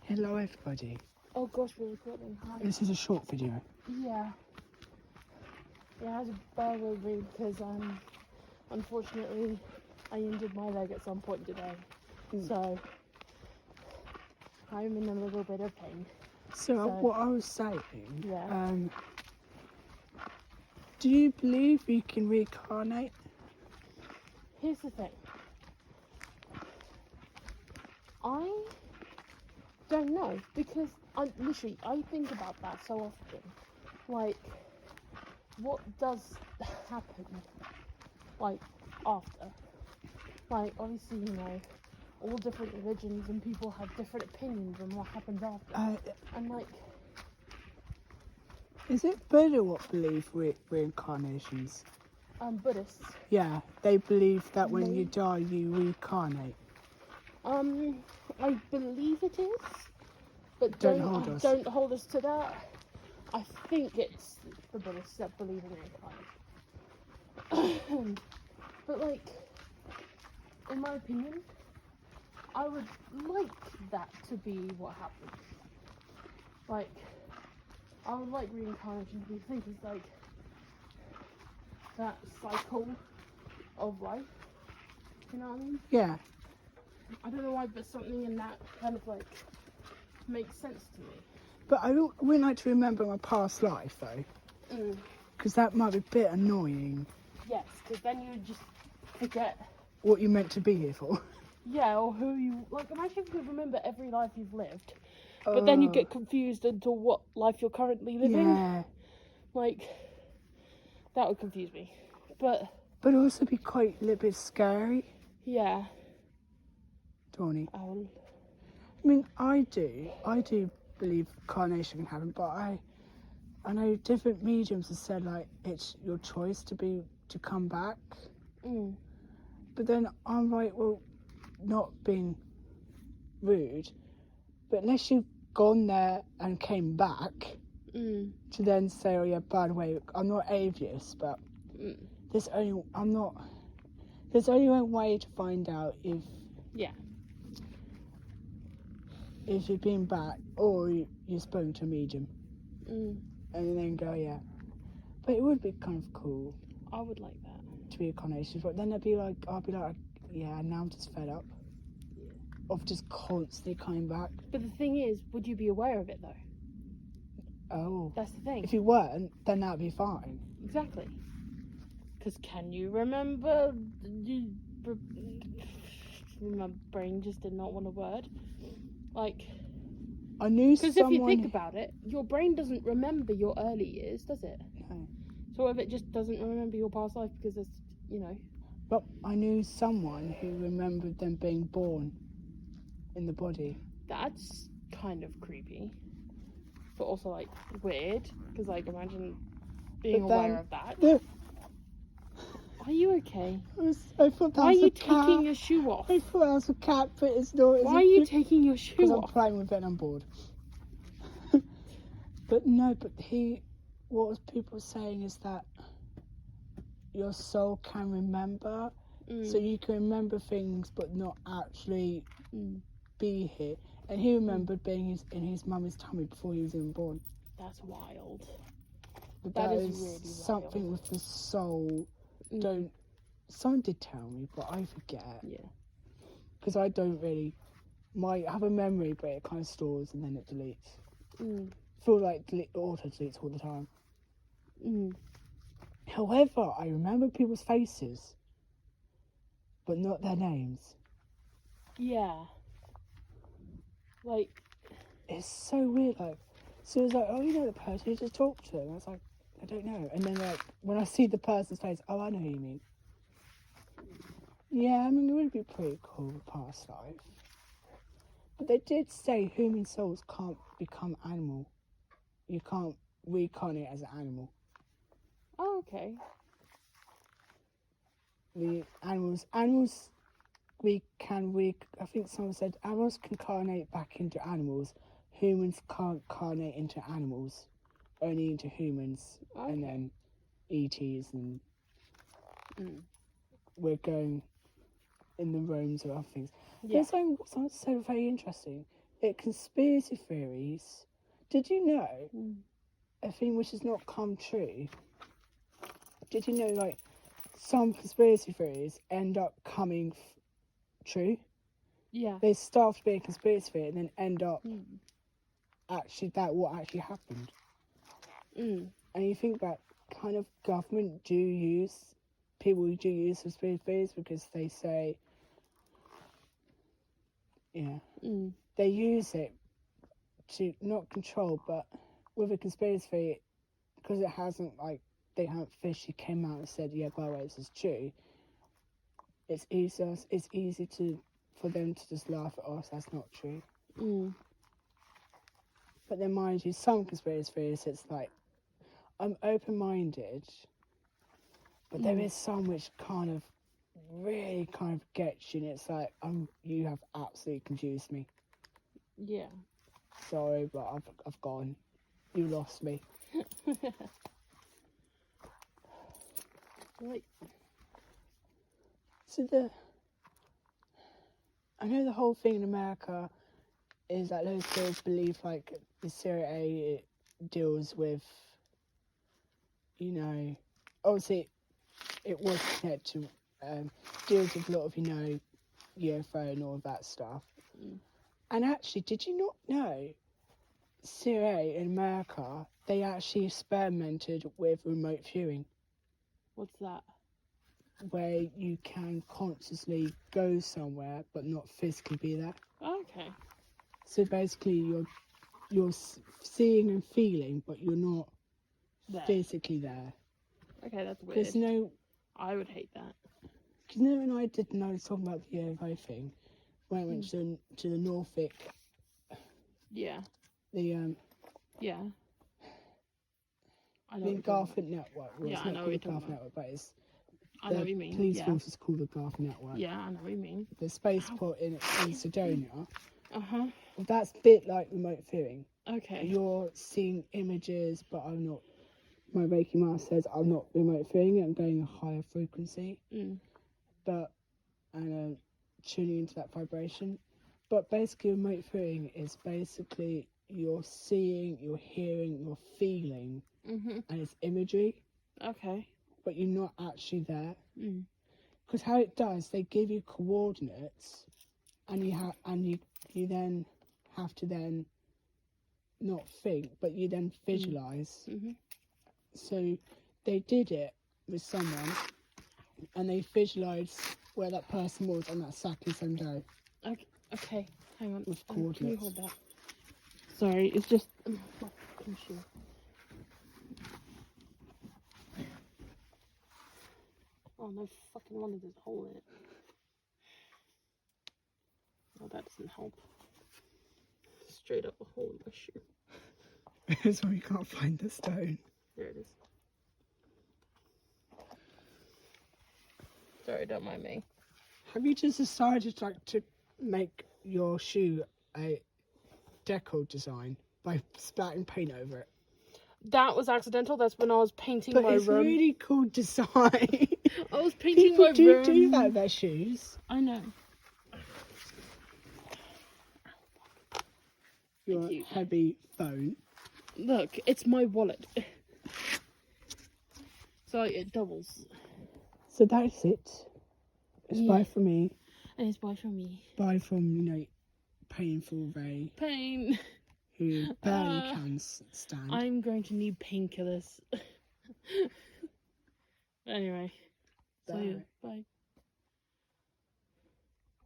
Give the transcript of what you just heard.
Hello everybody. Oh gosh, we're recording. Hi. This is a short video. Yeah. Yeah, I had to bear with me because unfortunately I injured my leg at some point today. So I'm in a little bit of pain. So what I was saying, Yeah. do you believe we can reincarnate? Here's the thing. I don't know because I think about that so often. Like, what does happen? Like, after? Like, obviously, all different religions and people have different opinions on what happens after. And like, is it Buddha what believe reincarnations? Buddhists. Yeah, they believe that when you die you reincarnate. I believe it is, but Don't hold us. Don't hold us to that. I think it's the Buddhists that believe in reincarnation. But like, in my opinion, I would like that to be what happens. Like, I would like reincarnation to be think it's like that cycle of life. You know what I mean? Yeah. I don't know why, but something in that kind of like makes sense to me. But I wouldn't like to remember my past life though. Because that might be a bit annoying. Yes, because then you just forget what you're meant to be here for. Yeah, or who you... Like, imagine if you could remember every life you've lived, but then you get confused into what life you're currently living. Yeah. Like, that would confuse me. But also be quite a little bit scary. Yeah. Tawny. I mean, I do believe reincarnation can happen, but I know different mediums have said, like, it's your choice to come back. But then I'm like, well, not being rude, but unless you've gone there and came back to then say, oh yeah, by the way, I'm not atheist, but there's only one way to find out if you've been back or you're spoken to a medium, and then go, yeah. But it would be kind of cool. I would like that to be a reincarnation, but then I'll be like, yeah, now I'm just fed up of just constantly coming back. But the thing is, would you be aware of it though? Oh, that's the thing. If you weren't, then that'd be fine. Exactly. Because can you remember? My brain just did not want a word. Like, I knew someone... Because if you think about it, your brain doesn't remember your early years, does it? No. So if it just doesn't remember your past life because it's, But I knew someone who remembered them being born in the body. That's kind of creepy. But also, like, weird. Because, like, imagine being aware of that. Are you okay? I thought that Why are you taking your shoe off? I thought that was a cat, but it's not. Why are you taking your shoe off? Because I'm playing with it and I'm bored. But no, what was people saying is that your soul can remember, so you can remember things but not actually be here. And he remembered being in his mummy's tummy before he was even born. That's wild. But that is really something wild. with the soul. Someone did tell me, but I forget. Yeah. Because I don't really. I have a memory, but it kind of stores and then it deletes. I feel like it auto deletes all the time. However, I remember people's faces, but not their names. Yeah. Like, it's so weird. Like, so it's like, oh, you know the person you just talked to. And I was like, I don't know. And then, like, when I see the person's face, oh, I know who you mean. Yeah, I mean, it would be pretty cool past life. But they did say human souls can't become animal. You can't reincarnate as an animal. Oh, okay. The animals, I think someone said animals can carnate back into animals. Humans can't carnate into animals, only into humans. Okay. And then ETs and we're going in the realms of other things. Yeah. There's something so very interesting. conspiracy theories. Did you know Mm. a thing which has not come true? Did you know, like, some conspiracy theories end up coming true? Yeah. They start to be a conspiracy theory and then end up Mm. actually what actually happened. Mm. And you think that kind of government people who do use conspiracy theories because they say, Mm. they use it to not control, but with a conspiracy theory, because it hasn't, like, they haven't officially came out and said, yeah, by the way, this is true. It's easy for them to just laugh at us. That's not true. Mm. But then, mind you, some conspiracy theories, it's like, I'm open-minded, but there is some which kind of really kind of gets you, and it's like, you have absolutely confused me. Yeah. Sorry, but I've gone. You lost me. Right. So I know the whole thing in America is that loads of people believe, like, the Series A deals with, obviously it was connected to deals with a lot of, UFO and all of that stuff. Mm. And actually, did you not know Series A in America, they actually experimented with remote viewing, What's that? where you can consciously go somewhere but not physically be there. Okay. So basically, you're seeing and feeling, but you're not There. physically there. Okay, that's weird. Because I would hate that. because when I was talking about the UFO thing, when I went to the Norfolk, Yeah. the Yeah. I know. the Garfield Network. Well, Yeah, it's I not know called what the you're Garfield talking Network, but it's I know what you mean. police Yeah. force is called the Garfield Network. Yeah, I know what you mean. The spaceport in Sedona. Uh-huh. That's a bit like remote viewing. Okay. You're seeing images, but I'm not. My Reiki master says I'm not remote viewing it. I'm going a higher frequency, and tuning into that vibration. But basically, remote viewing is basically you're seeing, you're hearing, you're feeling, and it's imagery. Okay. But you're not actually there. Mm. Because how it does, they give you coordinates, and you then have to then not think, but you then visualize. Mm-hmm. So they did it with someone, and they visualized where that person was on that exactly same day. Okay. Hang on. With Can you coordinates. hold that? Sorry, it's just my fucking shoe. Oh, no fucking wonder there's a hole in it. Oh, that doesn't help. Straight up a hole in my shoe. So you can't find the stone. There it is. Sorry, don't mind me. Have you just decided to make your shoe a deco design by splatting paint over it? That was accidental. That's when I was painting But my it's room. really cool design. I was painting People my do room. do that with their shoes. I know. Your heavy phone. Look, it's my wallet. So it doubles. So that's it. It's bye from me. And it's bye from me. Bye from, painful Ray, Pain. who barely can stand. I'm going to need painkillers. Anyway. Bye. Bye.